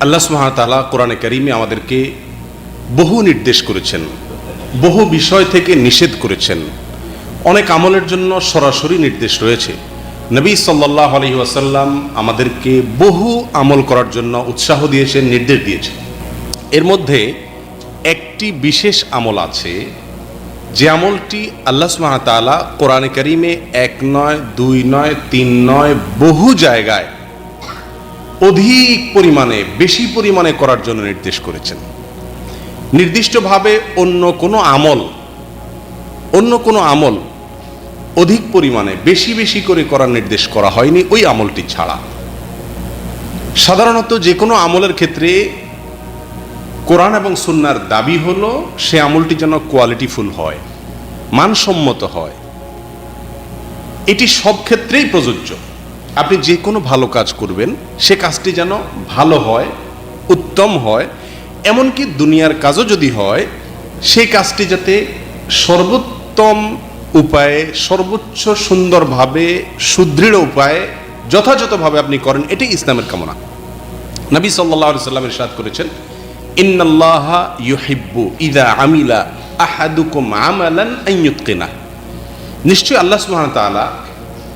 আল্লাহ সুবহানাহু ওয়া তাআলা কোরআনে কারীমে আমাদেরকে বহু নির্দেশ করেছেন, বহু বিষয় থেকে নিষেধ করেছেন। অনেক আমলের জন্য সরাসরি নির্দেশ রয়েছে। নবী সাল্লাল্লাহু আলাইহি ওয়াসাল্লাম আমাদেরকে বহু আমল করার জন্য উৎসাহ দিয়েছেন, নির্দেশ দিয়েছেন। এর মধ্যে একটি বিশেষ আমল আছে, যে আমলটি আল্লাহ সুবহানাহু ওয়া তাআলা কোরআনে কারীমে 1 নয়, 2 নয়, 3 নয়, বহু জায়গায় অধিক পরিমাণে, বেশি পরিমাণে করার জন্য নির্দেশ করেছেন। নির্দিষ্টভাবে অন্য কোনো আমল অধিক পরিমাণে বেশি বেশি করে করার নির্দেশ করা হয়নি ওই আমলটি ছাড়া। সাধারণত যে কোনো আমলের ক্ষেত্রে কোরআন এবং সুন্নাহর দাবি হলো সে আমলটি যেন কোয়ালিটিফুল হয়, মানসম্মত হয়। এটি সব ক্ষেত্রেই প্রযোজ্য। আপনি যে কোনো ভালো কাজ করবেন, সে কাজটি যেন ভালো হয়, উত্তম হয়। এমনকি দুনিয়ার কাজও যদি হয়, সেই কাজটি যাতে সর্বোত্তম উপায়ে, সর্বোচ্চ সুন্দরভাবে, সুদৃঢ় উপায়ে, যথাযথভাবে আপনি করেন, এটাই ইসলামের কামনা। নবী সাল্লাল্লাহু আলাইহি ওয়াসাল্লাম ইরশাদ করেছেন, ইন্নাল্লাহা ইউহিব্বু ইযা আমিলা আহাদুকুম আমালান আন ইউতকিনা। নিশ্চয়ই আল্লাহ সুবহানাহু ওয়া তাআলা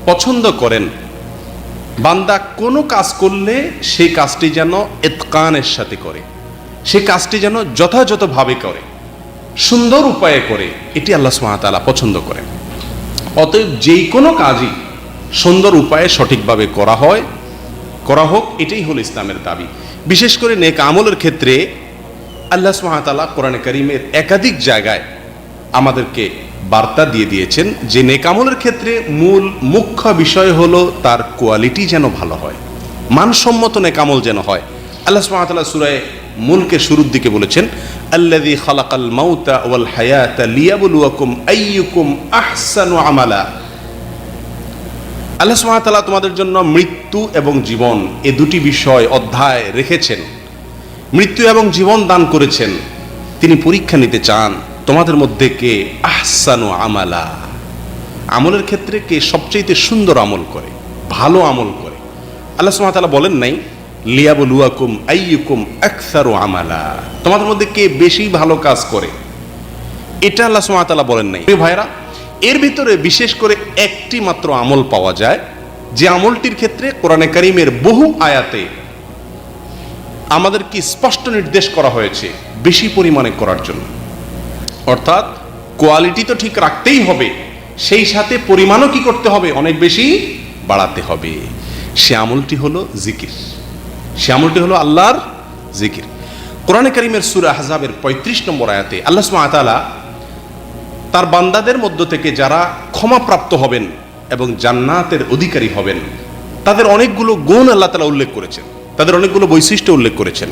পছন্দ করেন বান্দা কোনো কাজ করলে সেই কাজটি যেন ইতকানের সাথে করে, সেই কাজটি যেন যথাযথভাবে করে, সুন্দর উপায়ে করে। এটি আল্লাহ সুবহানাহু ওয়া তাআলা পছন্দ করেন। অতএব যেই কোনো কাজই সুন্দর উপায়ে সঠিকভাবে করা হোক, এটাই হলো ইসলামের দাবি। বিশেষ করে নেক আমলের ক্ষেত্রে আল্লাহ সুবহানাহু ওয়া তাআলা কোরআনে কারীমের একাধিক জায়গায় আমাদেরকে বার্তা দিয়ে দিয়েছেন যে নেক আমলের ক্ষেত্রে মুখ্য বিষয় হলো তার কোয়ালিটি যেন ভালো হয়, মানসম্মত নেক আমল যেন হয়। আল্লাহ সুবহানাহু ওয়া তাআলা সূরা মুলকের শুরুর দিকে বলেছেন, আল্লাযী খালাকাল মাউতা ওয়াল হায়াতা লিয়াবলুয়াকুম আইয়ুকুম আহসানু আমালা। আল্লাহ সুবহানাহু ওয়া তাআলা তোমাদের জন্য মৃত্যু এবং জীবন এ দুটি বিষয় অধ্যায় রেখেছেন, মৃত্যু এবং জীবন দান করেছেন। তিনি পরীক্ষা নিতে চান তোমাদের মধ্যে কে আহসানু আমালা, আমলের ক্ষেত্রে কে সবচেয়ে সুন্দর আমল করে, ভালো আমল করে। আল্লাহ সুবহানাহু ওয়া তাআলা বলেন নাই লিয়াবলুয়াকুম আইয়ুকুম আকসারু আমালা, তোমাদের মধ্যে কে বেশি ভালো কাজ করে, এটা আল্লাহ সুবহানাহু ওয়া তাআলা বলেন নাই। ভাইরা, এর ভিতরে বিশেষ করে একটি মাত্র আমল পাওয়া যায়, যে আমলটির ক্ষেত্রে কোরআনে কারীমের বহু আয়াতে আমাদেরকে স্পষ্ট নির্দেশ করা হয়েছে বেশি পরিমাণে করার জন্য। অর্থাৎ কোয়ালিটি তো ঠিক রাখতেই হবে, সেই সাথে পরিমাণও কি করতে হবে, অনেক বেশি বাড়াতে হবে। সে আমলটি হলো জিকির, সে আমলটি হলো আল্লাহর জিকির। কোরআনে কারীমের সূরা আহজাবের 35 নম্বর আয়াতে আল্লাহ সুবহানাহু ওয়া তাআলা তার বান্দাদের মধ্য থেকে যারা ক্ষমাপ্রাপ্ত হবেন এবং জান্নাতের অধিকারী হবেন, তাদের অনেকগুলো গুণ আল্লাহ তাআলা উল্লেখ করেছেন, তাদের অনেকগুলো বৈশিষ্ট্য উল্লেখ করেছেন।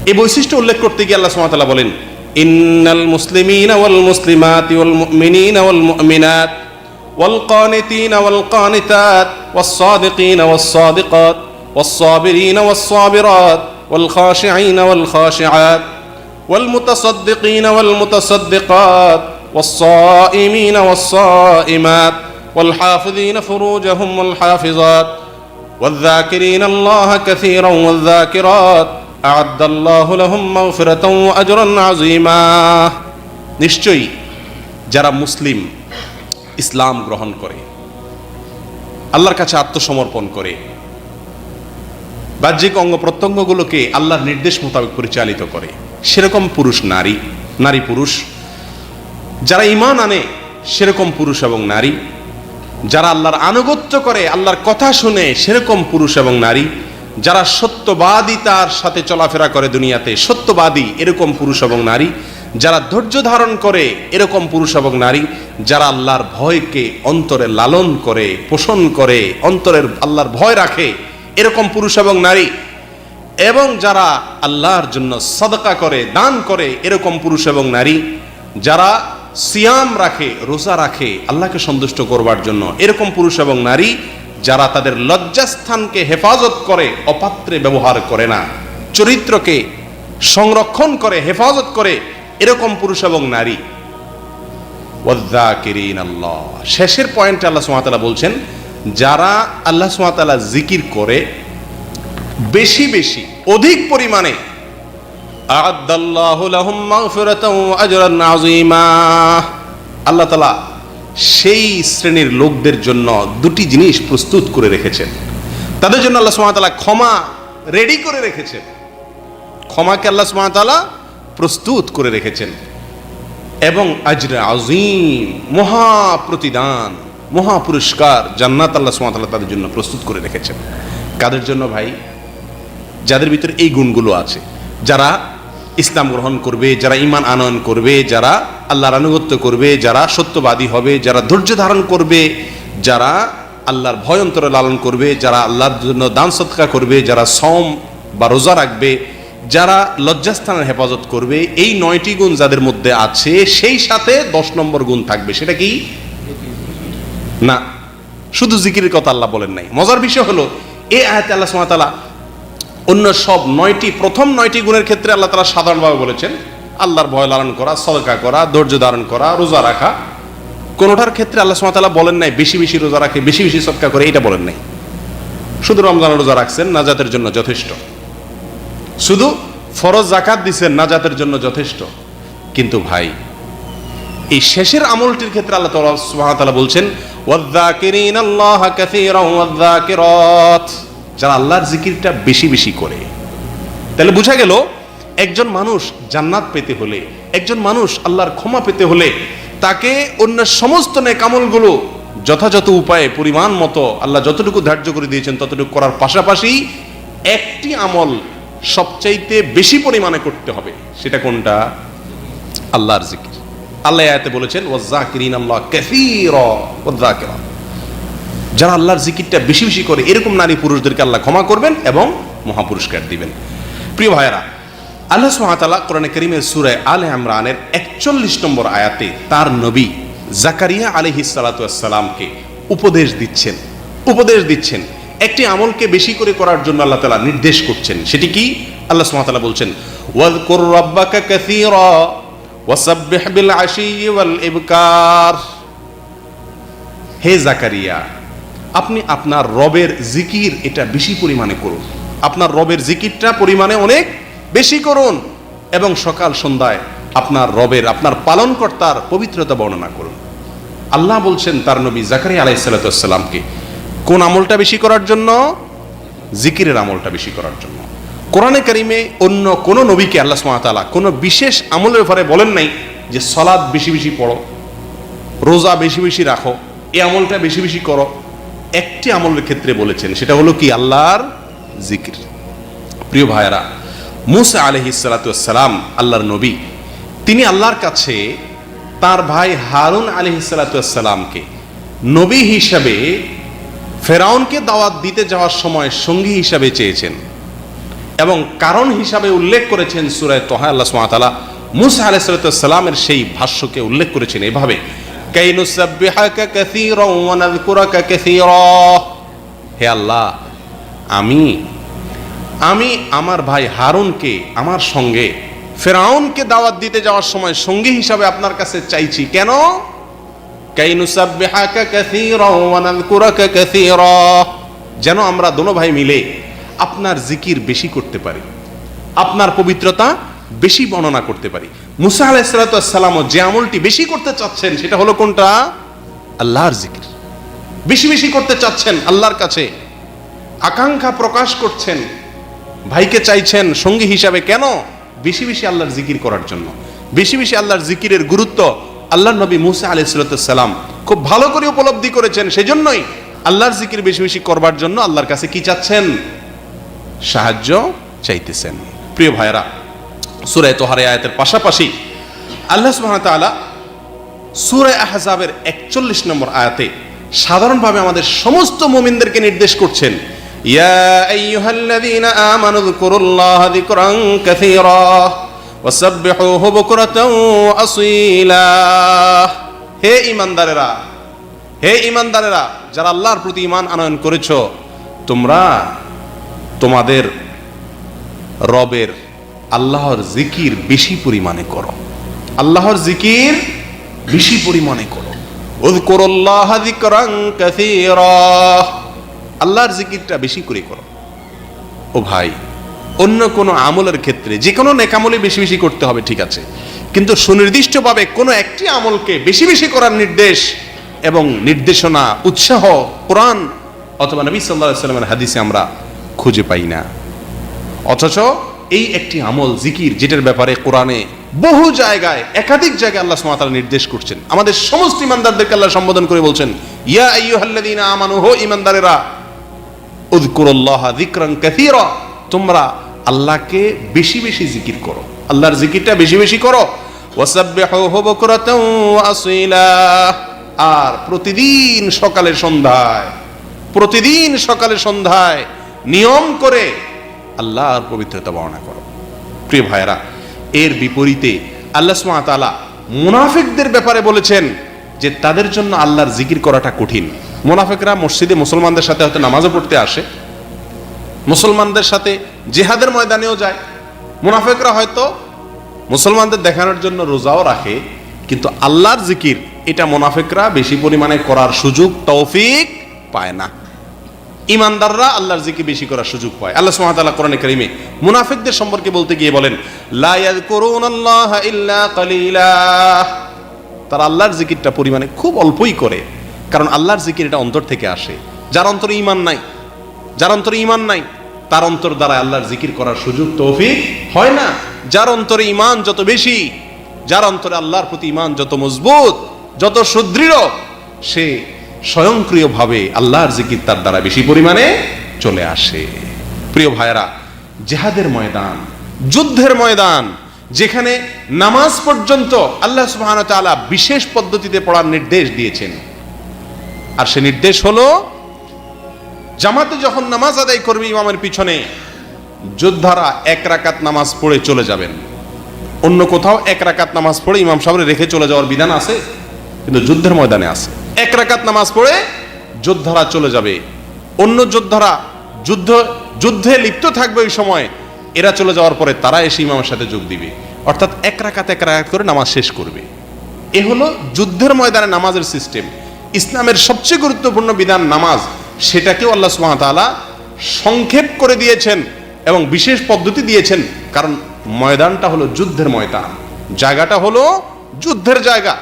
এই বৈশিষ্ট্য উল্লেখ করতে গিয়ে আল্লাহ সুবহানাহু ওয়া তাআলা বলেন, ইন্নাল মুসলিমিনা ওয়াল মুসলিমাতি ওয়াল মুমিনিনা ওয়াল মুমিনাত ওয়াল কানিতিনা ওয়াল কানিতাত ওয়াস সাদিকিনা ওয়াস সাদিকাত ওয়াস সাবিরিনা ওয়াস সাবিরাত ওয়াল খাশিঈনা ওয়াল খাশিআত ওয়াল মুতাসাদ্দিকিনা ওয়াল মুতাসাদ্দিকাত ওয়াস সাইমিনা ওয়াস সাইমাত ওয়াল হাফিযিনা ফুরুজাহুম ওয়াল হাফিজাত والذاكرين الله كثيرا والذاكرات أعد الله لهم مغفرة وأجرا عظيما। নিশ্চয়ই যারা মুসলিম, ইসলাম গ্রহণ করে, আল্লাহর কাছে আত্মসমর্পণ করে, বাহ্যিক অঙ্গ প্রত্যঙ্গগুলোকে আল্লাহর নির্দেশ মোতাবেক পরিচালিত করে, সেরকম পুরুষ নারী পুরুষ, যারা ঈমান আনে সেরকম পুরুষ এবং নারী, যারা আল্লাহর আনুগত্য করে, আল্লাহর কথা শুনে সেরকম পুরুষ এবং নারী, যারা সত্যবাদিতার সাথে চলাফেরা করে দুনিয়াতে, সত্যবাদী এরকম পুরুষ এবং নারী, যারা ধৈর্য ধারণ করে এরকম পুরুষ এবং নারী, যারা আল্লাহর ভয়কে অন্তরে লালন করে, পোষণ করে, অন্তরের আল্লাহর ভয় রাখে এরকম পুরুষ এবং নারী, এবং যারা আল্লাহর জন্য সাদকা করে, দান করে এরকম পুরুষ এবং নারী, যারা সিয়াম রাখে, রোজা রাখে আল্লাহকে সন্তুষ্ট করবার জন্য এরকম পুরুষ এবং নারী, যারা তাদের লজ্জাস্থানকে হেফাজত করে, অপাত্রে ব্যবহার করে না, চরিত্রকে সংরক্ষণ করে, হেফাজত করে এরকম পুরুষ এবং নারী। ওয়াযযাকিরিন আল্লাহ, শেষের পয়েন্টে আল্লাহ সুবহানাহু ওয়া তাআলা বলছেন যারা আল্লাহ সুবহানাহু ওয়া তাআলা জিকির করে, বেশি বেশি অধিক পরিমাণে আ'আদ্দাল্লাহু লাহুম মাগফিরাতাও ওয়া আজরান আযীমা, আল্লাহ তাআলা সেই শ্রেণীর লোকদের জন্য দুটি জিনিস প্রস্তুত করে রেখেছেন। তাদের জন্য আল্লাহ সুবহানাহু ওয়া তাআলা ক্ষমা রেডি করে রেখেছেন, ক্ষমাকে আল্লাহ সুবহানাহু ওয়া তাআলা প্রস্তুত করে রেখেছেন, এবং আজরে আযীম, মহা প্রতিদান, মহা পুরস্কার, জান্নাত আল্লাহ সুবহানাহু ওয়া তাআলা তাদের জন্য প্রস্তুত করে রেখেছেন। কাদের জন্য ভাই? যাদের ভিতরে এই গুণগুলো আছে, যারা ইসলাম গ্রহণ করবে, যারা ঈমান আনয়ন করবে, যারা আল্লাহর আনুগত্য করবে, যারা সত্যবাদী হবে, যারা ধৈর্য ধারণ করবে, যারা আল্লাহর ভয় অন্তরে লালন করবে, যারা আল্লাহর জন্য দান সদকা করবে, যারা সওম বা রোজা রাখবে, যারা লজ্জাস্থানের হেফাজত করবে, এই 9টি গুণ যাদের মধ্যে আছে, সেই সাথে 10 নম্বর গুণ থাকবে। সেটা কি? না, শুধু জিকিরের কথা আল্লাহ বলেন নাই। মজার বিষয় হলো এই আয়াতে আল্লাহ সুবহানাহু ওয়া তাআলা অন্য সব 9টি, প্রথম 9টি গুণের ক্ষেত্রে আল্লাহ তাআলা সাধারণভাবে বলেছেন আল্লাহর ভয় লালন করা, সদকা করা, ধৈর্য ধারণ করা, রোজা রাখা। কোনোটার ক্ষেত্রে আল্লাহ সুবহানাহু ওয়া তাআলা বলেন নাই বেশি বেশি রোজা রাখে, বেশি বেশি সদকা করে, এটা বলেন নাই। শুধু রমজানের রোজা রাখছেন, নাজাতের জন্য যথেষ্ট। শুধু ফরজ যাকাত দিচ্ছেন, নাজাতের জন্য যথেষ্ট। কিন্তু ভাই, এই শেষের আমলটির ক্ষেত্রে আল্লাহ সুবহানাহু ওয়া তাআলা বলছেন ওয়ায-যাকিরিনাল্লাহা কাসীরান ওয়ায-যাকিরাত, যারা আল্লাহর জিকিরটা বেশি বেশি করে। তাহলে বোঝা গেল একজন মানুষ জান্নাত পেতে হলে, একজন মানুষ আল্লাহর ক্ষমা পেতে হলে, তাকে অন্য সমস্ত নেক আমলগুলো যথাযথ উপায়ে পরিমাণ মতো আল্লাহ যতটুকু ধার্য করে দিয়েছেন ততটুকু করার পাশাপাশি একটি আমল সবচাইতে বেশি পরিমাণে করতে হবে। সেটা কোনটা? আল্লাহর জিকির। আল্লাহ আয়াতে বলেছেন ওয়ায-যাকিরিনাল্লাহা কাসীরা ওয়ায-যাকিরাত, যারা আল্লাহর জিকিরটা বেশি বেশি করে এরকম নারী পুরুষদেরকে আল্লাহ ক্ষমা করবেন এবং মহাপুরস্কার দিবেন। প্রিয় ভাইয়েরা, আল্লাহ সুবহানাহু ওয়া তাআলা কোরআনে কারীমের সূরা আলে ইমরানের 41 নম্বর আয়াতে তার নবী জাকারিয়া আলাইহিস সালাতু ওয়াস সালামকে উপদেশ দিচ্ছেন একটি আমলকে বেশি করে করার জন্য আল্লাহ তাআলা নির্দেশ করছেন। সেটি কি? আল্লাহ সুবহানাহু ওয়া তাআলা বলছেন ওয়াযকুর রাব্বাকা কাসীরা ওয়াসাব্বিহ বিল আশিয়্যি ওয়াল ইবকার, হে জাকারিয়া, আপনি আপনার রবের জিকির এটা বেশি পরিমাণে করুন, আপনার রবের জিকিরটা পরিমাণে অনেক বেশি করুন, এবং সকাল সন্ধ্যায় আপনার রবের, আপনার পালনকর্তার পবিত্রতা বর্ণনা করুন। আল্লাহ বলছেন তার নবী জাকারিয়া আলাইহিস সালাতু ওয়াস সালামকে কোন আমলটা বেশি করার জন্য? জিকিরের আমলটা বেশি করার জন্য। কোরআনে কারিমে অন্য কোন নবীকে আল্লাহ সুবহানাহু ওয়া তাআলা কোন বিশেষ আমলের ব্যাপারে বলেন নাই যে সালাত বেশি বেশি পড়ো, রোজা বেশি বেশি রাখো, এই আমলটা বেশি বেশি করো। একটি আমলের ক্ষেত্রে বলেছেন, সেটা হলো কি? আল্লাহর জিকির। প্রিয় ভাইয়েরা, মুসা আলাইহিস সালাতু ওয়াস সালাম আল্লাহর নবী, তিনি আল্লাহর কাছে তার ভাই হারুন আলাইহিস সালাতু ওয়াস সালামকে নবী হিসাবে ফেরাউনকে দাওয়াত দিতে যাওয়ার সময় সঙ্গী হিসাবে চেয়েছেন, এবং কারণ হিসাবে উল্লেখ করেছেন সূরা তাহা। আল্লাহ সুবহানাহু ওয়া তাআলা মুসা আলাইহিস সালাতু ওয়াস সালামের সেই ভাষ্যকে উল্লেখ করেছেন এভাবে কাইনুসাব্বিহাকা কাসীরান ওয়া নাযকুরাকা কাসীরা, হে আল্লাহ, আমি আমার ভাই হারুনকে আমার সঙ্গে ফেরাউনকে দাওয়াত দিতে যাওয়ার সময় সঙ্গী হিসাবে আপনার কাছে চাইছি। কেন? কাইনুসাব্বিহাকা কাসীরান ওয়া নাযকুরাকা কাসীরা, যেন আমরা দোনো ভাই মিলে আপনার জিকির বেশি করতে পারি, আপনার পবিত্রতা বেশি বর্ণনা করতে পারি। মুসা আলাইহিস সালাতু ওয়াস সালাম যে আমলটি বেশি করতে চাচ্ছেন সেটা হলো কোনটা? আল্লাহর জিকির। বেশি বেশি করতে চাচ্ছেন, আল্লাহর কাছে আকাঙ্ক্ষা প্রকাশ করছেন, ভাইকে চাইছেন সঙ্গী হিসাবে। কেন? বেশি বেশি আল্লাহর জিকির করার জন্য। বেশি বেশি আল্লাহর জিকিরের গুরুত্ব আল্লাহর নবী মুসা আলাইহিস সালাতু ওয়াস সালাম খুব ভালো করে উপলব্ধি করেছেন। সেজন্যই আল্লাহর জিকির বেশি বেশি করবার জন্য আল্লাহর কাছে কি চাচ্ছেন? সাহায্য চাইতেছেন। প্রিয় ভাইরা, সূরা তাহার আয়াতের পাশাপাশি আল্লাহ সুবহানাহু ওয়া তাআলা সূরা আহজাবের 41 নম্বর আয়াতে সাধারণভাবে আমাদের সমস্ত মুমিনদেরকে নির্দেশ করছেন, ইয়া আইয়ুহাল্লাযীনা আমানু যকুরুল্লাহা যিকরান কাসীরা ওয়াসাব্বিহুহু বুকরাতাও ওয়া আসীলা, হে ঈমানদারেরা, যারা আল্লাহর প্রতি ঈমান আনয়ন করেছো, তোমরা তোমাদের রবের আল্লাহর জিকির বেশি পরিমাণে করো, আল্লাহর জিকির বেশি পরিমাণে করো। উযকুরুল্লাহা যিকরান কাসীরা, আল্লাহর জিকিরটা বেশি করে করো। ও ভাই, অন্য কোনো আমলের ক্ষেত্রে যে কোনো নেকামলই বেশি বেশি করতে হবে, ঠিক আছে, কিন্তু সুনির্দিষ্টভাবে কোনো একটি আমলকে বেশি বেশি করার নির্দেশ এবং নির্দেশনা, উৎসাহ কোরআন অথবা নবী সাল্লাল্লাহু আলাইহি ওয়াসাল্লামের হাদিসে আমরা খুঁজে পাই না। অথচ এই একটি আমল জিকির, যেটার ব্যাপারে কোরআনে বহু জায়গায়, একাধিক জায়গায় আল্লাহ সুবহানাহু ওয়া তাআলা নির্দেশ করছেন। আমাদের সমস্ত ঈমানদারদেরকে আল্লাহ সম্বোধন করে বলছেন, ইয়া আইয়ুহাল্লাযীনা আমানু, হো ঈমানদারেরা, উযকুরুল্লাহা যিকরান কাসীরা, তোমরা আল্লাহকে বেশি বেশি জিকির করো, আল্লাহর জিকিরটা বেশি বেশি করো। ওয়াসাব্বিহুহু বুকরাতাও ওয়া আসীলা, আর প্রতিদিন সকালে সন্ধ্যায়, প্রতিদিন সকালে সন্ধ্যায় নিয়ম করে আল্লাহর পবিত্রতা বর্ণনা করো। প্রিয় ভাইরা, এর বিপরীতে আল্লাহ সুবহানাহু ওয়া তাআলা মুনাফিকদের ব্যাপারে বলেছেন যে তাদের জন্য আল্লাহর জিকির করাটা কঠিন। মুনাফিকরা মসজিদে মুসলমানদের সাথে হয়তো নামাজও পড়তে আসে, মুসলমানদের সাথে জিহাদের ময়দানেও যায়, মুনাফিকরা হয়তো মুসলমানদের দেখানোর জন্য রোজাও রাখে, কিন্তু আল্লাহর জিকির এটা মুনাফিকরা বেশি পরিমাণে করার সুযোগ, তৌফিক পায় না। ঈমানদাররা আল্লাহর জিকির বেশি করার সুযোগ পায়। আল্লাহ সুবহানাহু ওয়া তাআলা কোরআনে কারীমে মুনাফিকদের সম্পর্কে বলতে গিয়ে বলেন, লা ইয়াযকুরুনাল্লাহা ইল্লা কালিলা, তারা আল্লাহর জিকিরটা পরিমাণে খুব অল্পই করে, কারণ আল্লাহর জিকির এটা অন্তর থেকে আসে। যার অন্তরে ঈমান নাই, যার অন্তরে ঈমান নাই, তার অন্তর দ্বারা আল্লাহর জিকির করার সুযোগ, তৌফিক হয় না। যার অন্তরে ঈমান যত বেশি, যার অন্তরে আল্লাহর প্রতি ঈমান যত মজবুত, যত সুদৃঢ়, সে স্বয়ংক্রিয়ভাবে আল্লাহর জিকির তার দ্বারা বেশি পরিমাণে চলে আসে। প্রিয় ভাইরা, জিহাদের ময়দান, যুদ্ধের ময়দান, যেখানে নামাজ পর্যন্ত আল্লাহ সুবহানাহু ওয়া তাআলা বিশেষ পদ্ধতিতে পড়ার নির্দেশ দিয়েছেন, আর সে নির্দেশ হলো জামাতে যখন নামাজ আদায় করবে ইমামের পিছনে, যোদ্ধারা এক রাকাত নামাজ পড়ে চলে যাবেন। অন্য কোথাও এক রাকাত নামাজ পড়ে ইমাম সাহেবের রেখে চলে যাওয়ার বিধান আছে, কিন্তু যুদ্ধের ময়দানে আছে এক রাকাত নামাজ পড়ে যোদ্ধারা চলে যাবে। অন্য যোদ্ধারা যুদ্ধে লিপ্ত থাকবে ওই সময়, এরা চলে যাওয়ার পরে তারা এসে ইমামের সাথে যোগ দিবে, অর্থাৎ এক রাকাত করে নামাজ শেষ করবে। এ হলো যুদ্ধের ময়দানে নামাজের সিস্টেম। ইসলামের সবচেয়ে গুরুত্বপূর্ণ বিধান নামাজ, সেটাকেও আল্লাহ সুবহানাহু ওয়া তাআলা সংক্ষেপ করে দিয়েছেন এবং বিশেষ পদ্ধতি দিয়েছেন, কারণ ময়দানটা হলো যুদ্ধের ময়দান, জায়গাটা হলো যুদ্ধের জায়গা,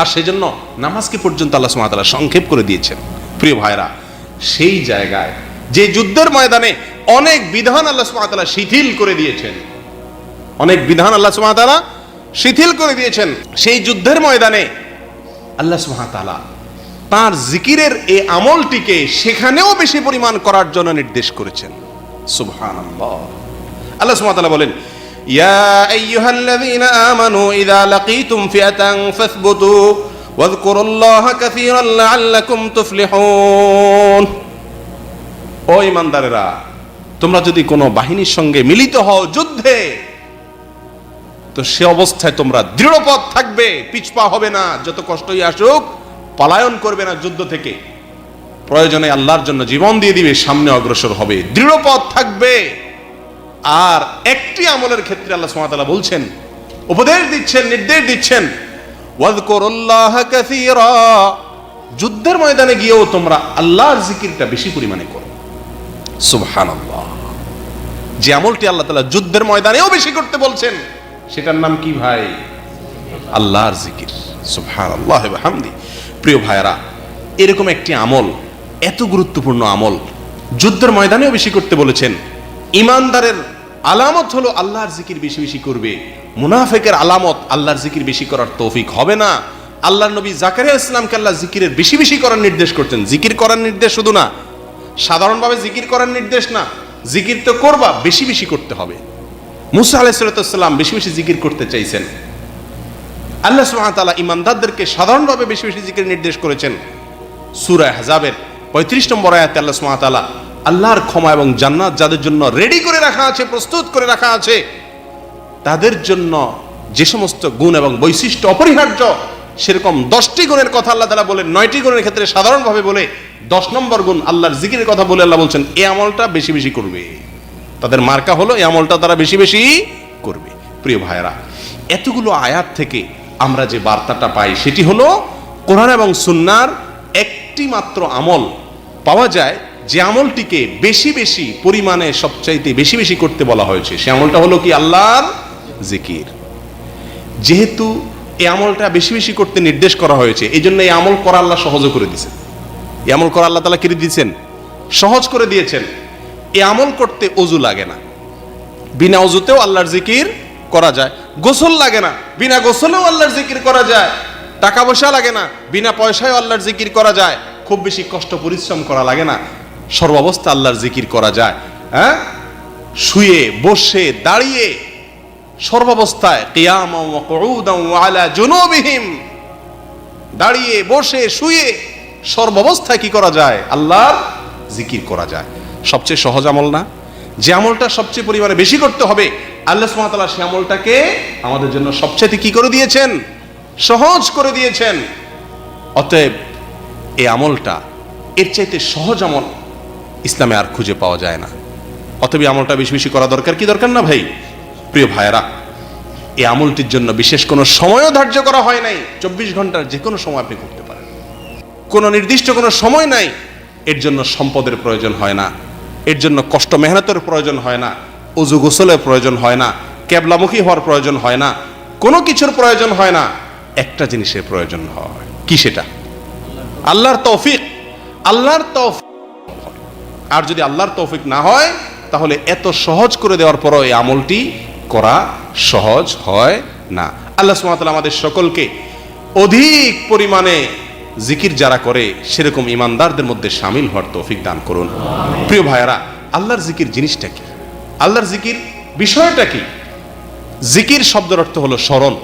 আর সেজন্য নামাজকে পর্যন্ত আল্লাহ সুবহানাহু ওয়া তাআলা সংক্ষেপ করে দিয়েছেন। প্রিয় ভাইরা, সেই জায়গায়, যে যুদ্ধের ময়দানে অনেক বিধান আল্লাহ সুবহানাহু ওয়া তাআলা শিথিল করে দিয়েছেন, অনেক বিধান আল্লাহ সুবহানাহু ওয়া তাআলা শিথিল করে দিয়েছেন, সেই যুদ্ধের ময়দানে আল্লাহ সুবহানাহু ওয়া তাআলা তার জিকিরের এই আমলটিকে সেখানেও বেশি পরিমাণ করার জন্য নির্দেশ করেছেন। সুবহানাল্লাহ। আল্লাহ সুবহানাহু ওয়া তাআলা বলেন, ইয়া আইয়ুহাল্লাযীনা আমানু ইযা লাকীতুম ফিআতান ফাসবুতু ওয়াযকুরুল্লাহা কাসীরান লাআল্লাকুম তুফলিহুন। ও ঈমানদারেরা, তোমরা যদি কোনো বাহিনীর সঙ্গে মিলিত হও যুদ্ধে, তো সে অবস্থায় তোমরা দৃঢ়পদ থাকবে, পিছপা হবে না, যত কষ্টই আসুক পলায়ন করবে না যুদ্ধ থেকে, প্রয়োজনে আল্লাহর জন্য জীবন দিয়ে দিবে, সামনে অগ্রসর হবে, দৃঢ়পদ থাকবে। আর একটি আমলের ক্ষেত্রে আল্লাহ সুবহানাহু ওয়া তাআলা বলছেন, উপদেশ দিচ্ছেন, নির্দেশ দিচ্ছেন, ওয়াযকুরুল্লাহা কাসীরা, যুদ্ধের ময়দানে গিয়েও তোমরা আল্লাহর জিকিরটা বেশি পরিমাণে করো। সুবহানাল্লাহ। যে আমলটি আল্লাহ তাআলা যুদ্ধের ময়দানেও বেশি করতে বলছেন, সেটার নাম কি ভাই? আল্লাহর জিকির। সুবহানাল্লাহ ওয়া বিহামদি। প্রিয় ভাইরা, এরকম একটি আমল, এত গুরুত্বপূর্ণ আমল, যুদ্ধের ময়দানেও বেশি করতে বলেছেন। ঈমানদারের আলামত হলো আল্লাহর জিকির বেশি বেশি করবে। মুনাফিকের আলামত আল্লাহর জিকির বেশি করার তৌফিক হবে না। আল্লাহর নবী জাকারিয়া ইসলামকে আল্লাহ জিকিরের বেশি বেশি করার নির্দেশ করতেন। জিকির করার নির্দেশ শুধু না, সাধারণভাবে জিকির করার নির্দেশ না, জিকির তো করবা, বেশি বেশি করতে হবে। মুসা আলাইহিস সালাম বেশি বেশি জিকির করতে চাইছেন। আল্লাহ সুবহানাহু ওয়া তাআলা ঈমানদারদেরকে সাধারণভাবে বেশি বেশি জিকিরের নির্দেশ করেছেন। সূরা আহজাবের 35 নম্বর আয়াতে আল্লাহ সুবহানাহু ওয়া তাআলা আল্লাহর ক্ষমা এবং জান্নাত যাদের জন্য রেডি করে রাখা আছে, প্রস্তুত করে রাখা আছে, তাদের জন্য যে সমস্ত গুণ এবং বৈশিষ্ট্য অপরিহার্য, সেরকম 10টি গুণের কথা আল্লাহ তাআলা বলেন। 9টি গুণের ক্ষেত্রে সাধারণভাবে বলে 10 নম্বর গুণ আল্লাহর জিকিরের কথা বলে আল্লাহ বলছেন এই আমলটা বেশি বেশি করবে। তাদের মার্কা হলো এই আমলটা তারা বেশি বেশি করবে। প্রিয় ভাইরা, এতগুলো আয়াত থেকে আমরা যে বার্তাটা পাই সেটি হলো কোরআন এবং সুন্নাহর একটি মাত্র আমল পাওয়া যায় যে আমলটিকে বেশি বেশি পরিমাণে সবচাইতে বেশি বেশি করতে বলা হয়েছে সে আমলটা হলো কি আল্লাহর জিকির। যেহেতু এই আমলটা বেশি বেশি করতে নির্দেশ করা হয়েছে, এই জন্য এই আমল করা আল্লাহ সহজ করে দিয়েছেন। এই আমল করা আল্লাহ তাআলা কি দিয়েছেন? সহজ করে দিয়েছেন। এই আমল করতে ওযু লাগে না, বিনা ওযুতেও আল্লাহর জিকির করা যায়। গোসল লাগে না, বিনা গোসলেও আল্লাহর জিকির করা যায়। টাকা পয়সা লাগে না, বিনা পয়সায় আল্লাহর জিকির করা যায়। খুব বেশি কষ্ট পরিশ্রম করা লাগে না, সর্বাবস্থা আল্লাহর জিকির করা যায়। হ্যাঁ, শুয়ে বসে দাঁড়িয়ে সর্বাবস্থায় কিয়ামান ওয়া কুউদান ওয়া আলা জুনুবিহিম, দাঁড়িয়ে বসে শুয়ে সর্বাবস্থায় কি করা যায়? আল্লাহর জিকির করা যায়। সবচেয়ে সহজ আমল না? যে আমলটা সবচেয়ে পরিমাণে বেশি করতে হবে, আল্লাহ সুবহানাহু ওয়া তাআলা সেই আমলটাকে আমাদের জন্য সবচেয়ে কি করে দিয়েছেন? সহজ করে দিয়েছেন। অতএব এই আমলটা, এর চাইতে সহজ আমল ইসলামে আর খুঁজে পাওয়া যায় না। অতএব এই আমলটা বেশি বেশি করা দরকার কি দরকার না ভাই? প্রিয় ভাইয়েরা, এই আমলটির জন্য বিশেষ কোনো সময়ও ধার্য করা হয় নাই। 24 ঘন্টার যে কোনো সময় আপনি করতে পারেন, কোনো নির্দিষ্ট কোনো সময় নাই। এর জন্য সম্পদের প্রয়োজন হয় না, এর জন্য কষ্ট মেহনতের প্রয়োজন হয় না, ওযু গোসলের প্রয়োজন হয় না, কিবলামুখী হওয়ার প্রয়োজন হয় না, কোনো কিছুর প্রয়োজন হয় না। একটা জিনিসের প্রয়োজন হয়, কি সেটা? আল্লাহর তৌফিক। আল্লাহর তৌফিক। আর যদি আল্লাহর তৌফিক না হয়, তাহলে এত সহজ করে দেওয়ার পরও এই আমলটি করা সহজ হয় না। আল্লাহ সুবহানাহু ওয়া তাআলা আমাদের সকলকে অধিক পরিমাণে জিকির যারা করে সেরকম ইমানদারদের মধ্যে শামিল হওয়ার তৌফিক দান করুন। প্রিয় ভাইয়েরা, আল্লাহর জিকির জিনিসটা কি? আল্লাহর জিকির বিষয়টা কি? জিকির শব্দের অর্থ হলো স্মরণ।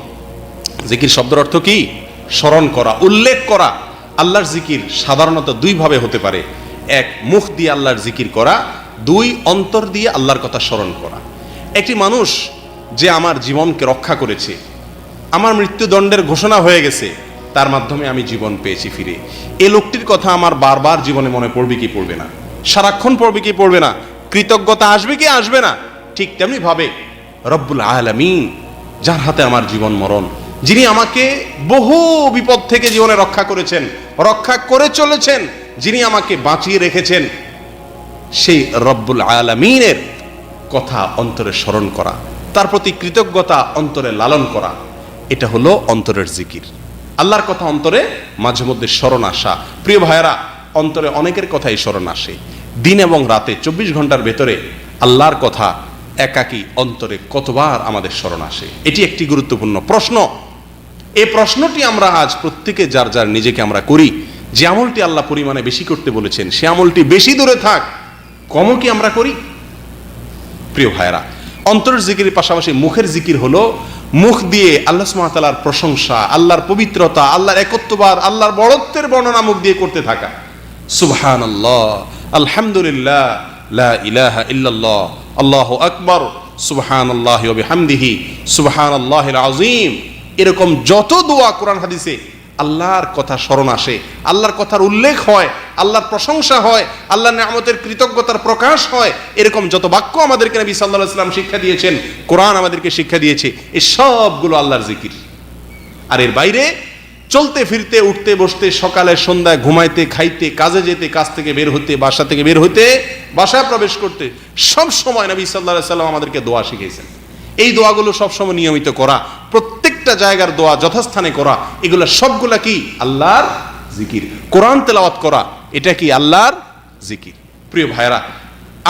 জিকির শব্দের অর্থ কি? স্মরণ করা, উল্লেখ করা। আল্লাহর জিকির সাধারণত দুই ভাবে হতে পারে। এক, মুখ দিয়ে আল্লাহর জিকির করা। দুই, অন্তর দিয়ে আল্লাহর কথা স্মরণ করা। একটি মানুষ যে আমার জীবনকে রক্ষা করেছে, আমার মৃত্যুদণ্ডের ঘোষণা হয়ে গেছে, তার মাধ্যমে আমি জীবন পেয়েছি ফিরে, এই লোকটির কথা আমার বারবার জীবনে মনে পড়বে কি পড়বে না? সারাক্ষণ পড়বে কি পড়বে না? কৃতজ্ঞতা আসবে কি আসবে না? ঠিক তেমনি ভাবে রব্বুল আলামিন, যার হাতে আমার জীবন মরণ, যিনি আমাকে বহু বিপদ থেকে জীবনে রক্ষা করেছেন, রক্ষা করে চলেছেন, যিনি আমাকে বাঁচিয়ে রেখেছেন, সেই রব্বুল আলামিনের কথা অন্তরে স্মরণ করা, তার প্রতি কৃতজ্ঞতা অন্তরে লালন করা, এটা হলো অন্তরের জিকির। আল্লাহর কথা অন্তরে মাঝে মধ্যে স্মরণ আসা। প্রিয় ভাইয়েরা, অন্তরে অনেকের কথাই স্মরণ আসে। দিন এবং রাতে 24 ঘন্টার ভেতরে আল্লাহর কথা একাকী অন্তরে কতবার আমাদের স্মরণ আসে? এটি একটি গুরুত্বপূর্ণ প্রশ্ন। এই প্রশ্নটি আমরা আজ প্রত্যেকে যার যার নিজেকে আমরা করি। যে আমলটি আল্লাহ পরিমাণে বেশি করতে বলেছেন সে আমলটি বেশি দূরে থাক, কমও কি আমরা করি? প্রিয় ভাইয়েরা, অন্তরের জিকিরের পাশাপাশি মুখের জিকির হলো মুখ দিয়ে আল্লাহ সুবহানাহু ওয়া তাআলার প্রশংসা, আল্লাহর পবিত্রতা, আল্লাহর একত্ববাদ, আল্লাহর বড়ত্বের বর্ণনা মুখ দিয়ে করতে থাকা। সুবহানাল্লাহ, আলহামদুলিল্লাহ, লা ইলাহা ইল্লাল্লাহ, আল্লাহু আকবার, সুবহানাল্লাহি ওয়া বিহামদিহি, সুবহানাল্লাহিল আযীম। এরকম যত দোয়া কোরআন হাদিসে আল্লাহর কথা স্মরণ আসে, আল্লাহর কথার উল্লেখ হয়, আল্লাহর প্রশংসা হয়, আল্লাহর নিয়ামতের কৃতজ্ঞতার প্রকাশ হয়, এরকম যত বাক্য আমাদেরকে নবী সাল্লাল্লাহু আলাইহি ওয়াসাল্লাম শিক্ষা দিয়েছেন, কোরআন আমাদেরকে শিক্ষা দিয়েছে, এই সবগুলো আল্লাহর জিকির। আর এর বাইরে চলতে ফিরতে, উঠতে বসতে, সকালে সন্ধ্যায়, ঘুমাইতে খাইতে, কাজে যেতে, কাজ থেকে বের হতে, বাসা থেকে বের হতে, বাসায় প্রবেশ করতে, সব সময় নবী সাল্লাল্লাহু আলাইহি ওয়াসাল্লাম আমাদেরকে দোয়া শিখিয়েছেন। এই দোয়াগুলো সবসময় নিয়মিত করা, প্রত্যেকটা জায়গার দোয়া যথাস্থানে করা, এগুলো সবগুলা কি? আল্লাহর জিকির। কোরআন তেলাওয়াত করা, এটা কি? আল্লাহর জিকির। প্রিয় ভাইরা,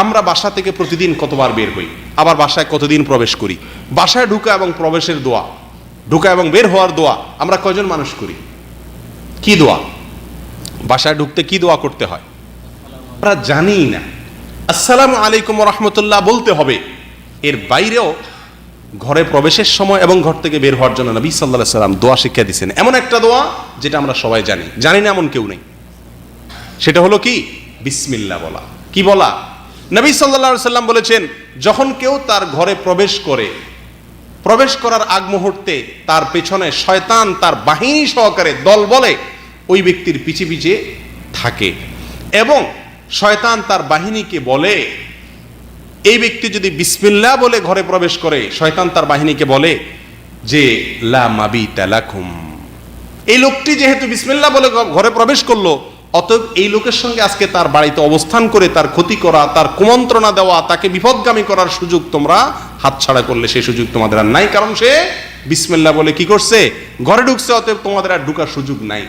আমরা বাসা থেকে প্রতিদিন কতবার বের হই, আবার বাসায় কতদিন প্রবেশ করি? বাসায় ঢুকা এবং প্রবেশের দোয়া, ঢুকা এবং বের হওয়ার দোয়া আমরা কয়জন মানুষ করি? কি দোয়া? বাসায় ঢুকতে কি দোয়া করতে হয় আমরা জানি না। আসসালামু আলাইকুম ওয়া রাহমাতুল্লাহ বলতে হবে। এর বাইরেও ঘরে প্রবেশের সময় এবং ঘর থেকে বের হওয়ার জন্য নবী সাল্লাল্লাহু আলাইহি ওয়াসাল্লাম দোয়া শিক্ষা দিয়েছেন। এমন একটা দোয়া যেটা আমরা সবাই জানি, জানি না এমন কেউ নেই। সেটা হলো কি? বিসমিল্লাহ বলা। কি বলা? নবী সাল্লাল্লাহু আলাইহি ওয়াসাল্লাম বলেছেন, যখন কেউ তার ঘরে প্রবেশ করে, প্রবেশ করার আগ মুহূর্তে তার পেছনে শয়তান তার বাহিনী সহকারে দল বলে ওই ব্যক্তির পিছে পিছে থাকে, এবং শয়তান তার বাহিনীকে বলে, এই ব্যক্তি যদি বিসমিল্লাহ বলে ঘরে প্রবেশ করে, শয়তান তার বাহিনীকে বলে যে লা মাবিতা লাকুম, এই লোকটি যেহেতু বিসমিল্লাহ বলে ঘরে প্রবেশ করলো, অতএব এই লোকের সঙ্গে আজকে তার বাড়িতে অবস্থান করে তার ক্ষতি করা, তার কুমন্ত্রণা দেওয়া, তাকে বিপদগামী করার সুযোগ তোমরা হাতছাড়া করলে সেই সুযোগ তোমাদের আর নাই, কারণ সে বিসমিল্লাহ বলে কি করছে, ঘরে ঢুকছে। অতএব তোমাদের আর ঢুকার সুযোগ নাই,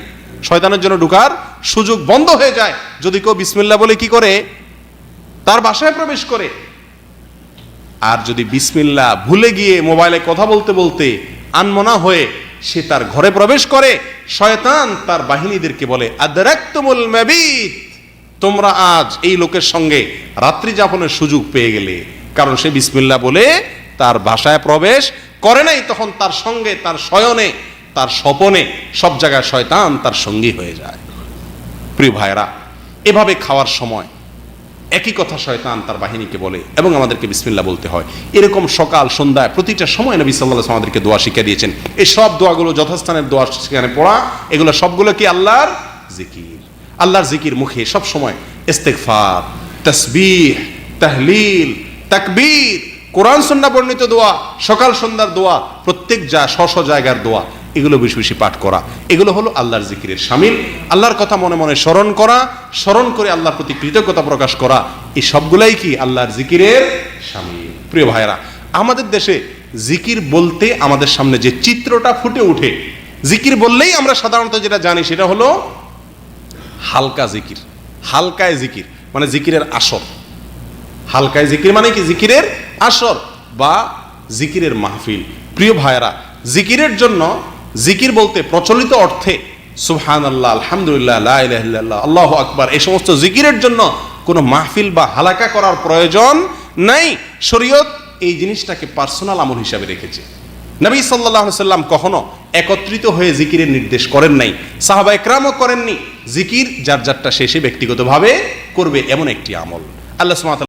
শয়তানের জন্য ঢুকার সুযোগ বন্ধ হয়ে যায় যদি কেউ বিসমিল্লাহ বলে কি করে, তার বাসায় প্রবেশ করে। আর যদি বিসমিল্লাহ ভুলে গিয়ে মোবাইলে কথা বলতে বলতে আনমনা হয়ে সে তার ঘরে প্রবেশ করে, শয়তান তার বাহিনীদেরকে বলে আদরাকতুমুল মাবিত, তোমরা আজ এই লোকের সঙ্গে রাত্রি যাপনের সুযোগ পেয়ে গেলে, কারণ সে বিসমিল্লাহ বলে তার বাসায় প্রবেশ করে নাই। তখন তার সঙ্গে তার শয়নে, তার স্বপনে সব জায়গায় শয়তান তার সঙ্গী হয়ে যায়। প্রিয় ভাইরা, এভাবে খাওয়ার সময় একই কথা শয়তান তার বাহিনীকে বলে এবং আমাদেরকে বিসমিল্লাহ বলতে হয়। এরকম সকাল সন্ধ্যায় প্রতিটা সময় নবী সাল্লাল্লাহু আলাইহি ওয়াসাল্লাম আমাদেরকে দোয়া শিখিয়ে দিয়েছেন। এই সব দোয়াগুলো যথাস্থানের দোয়া সেখানে পড়া, এগুলো সবগুলো কি আল্লাহর জিকির। আল্লাহর জিকির মুখে সব সময় ইস্তেগফার, তাসবিহ, তাহলিল, তাকবীর, কোরআন সুন্নাহ বর্ণিত দোয়া, সকাল সন্ধ্যার দোয়া, প্রত্যেক স্ব জায়গার দোয়া, এগুলো বেশি বেশি পাঠ করা, এগুলো হলো আল্লাহর জিকিরের শামিল। আল্লাহর কথা মনে মনে স্মরণ করা, স্মরণ করে আল্লাহর প্রতি কৃতজ্ঞতা প্রকাশ করা, এই সবগুলাই কি আল্লাহর জিকিরের শামিল। প্রিয় ভাইরা, আমাদের দেশে জিকির বলতে আমাদের সামনে যে চিত্রটা ফুটে ওঠে, জিকির বললেই আমরা সাধারণত যেটা জানি সেটা হলো হালকা জিকির। হালকায় জিকির মানে জিকিরের আসর। হালকায় জিকির মানে কি জিকিরের আসর বা জিকিরের মাহফিল। প্রিয় ভাইরা, জিকিরের জন্য, জিকির বলতে প্রচলিত অর্থে সুবহানাল্লাহ, আলহামদুলিল্লাহ, লা ইলাহা ইল্লাল্লাহ, আল্লাহু আকবার, এই সমস্ত জিকিরের জন্য কোনো মাহফিল বা হালাকা করার প্রয়োজন নাই। শরীয়ত এই জিনিসটাকে পার্সোনাল আমল হিসাবে রেখেছে। নবী সাল্লাল্লাহু আলাইহি সাল্লাম কখনো একত্রিত হয়ে জিকিরের নির্দেশ করেন নাই, সাহাবা একরামও করেননি। জিকির যার যারটা শেষে ব্যক্তিগতভাবে করবে এমন একটি আমল। আল্লাহ সুবহানাহু